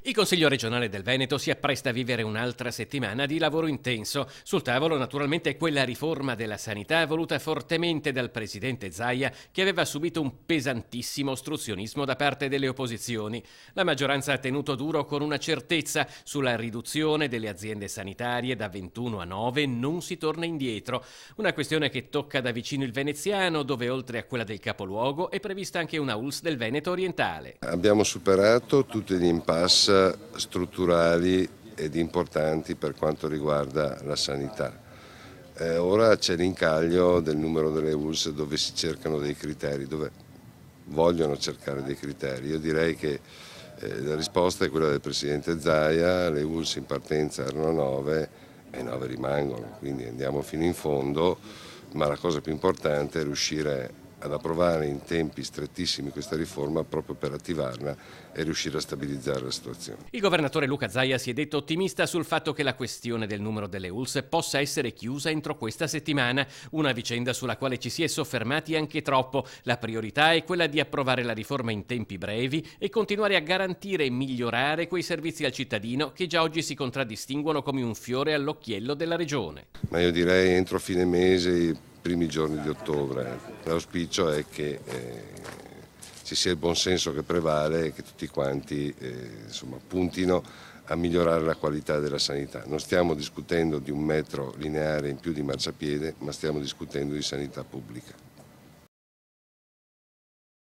Il Consiglio regionale del Veneto si appresta a vivere un'altra settimana di lavoro intenso. Sul tavolo naturalmente quella riforma della sanità voluta fortemente dal presidente Zaia, che aveva subito un pesantissimo ostruzionismo da parte delle opposizioni. La maggioranza ha tenuto duro con una certezza: sulla riduzione delle aziende sanitarie da 21 a 9 non si torna indietro. Una questione che tocca da vicino il veneziano, dove oltre a quella del capoluogo è prevista anche una ULSS del Veneto orientale. Abbiamo superato tutti gli impasse strutturali ed importanti per quanto riguarda la sanità. Ora c'è l'incaglio del numero delle ULSS, dove si cercano dei criteri, dove vogliono cercare dei criteri. Io direi che la risposta è quella del Presidente Zaia: le ULSS in partenza erano 9 e 9 rimangono, quindi andiamo fino in fondo, ma la cosa più importante è riuscire ad approvare in tempi strettissimi questa riforma, proprio per attivarla e riuscire a stabilizzare la situazione. Il governatore Luca Zaia si è detto ottimista sul fatto che la questione del numero delle ULSS possa essere chiusa entro questa settimana, una vicenda sulla quale ci si è soffermati anche troppo. La priorità è quella di approvare la riforma in tempi brevi e continuare a garantire e migliorare quei servizi al cittadino che già oggi si contraddistinguono come un fiore all'occhiello della regione. Ma io direi entro fine mese, primi giorni di ottobre. L'auspicio è che ci sia il buonsenso che prevale e che tutti quanti puntino a migliorare la qualità della sanità. Non stiamo discutendo di 1 metro lineare in più di marciapiede, ma stiamo discutendo di sanità pubblica.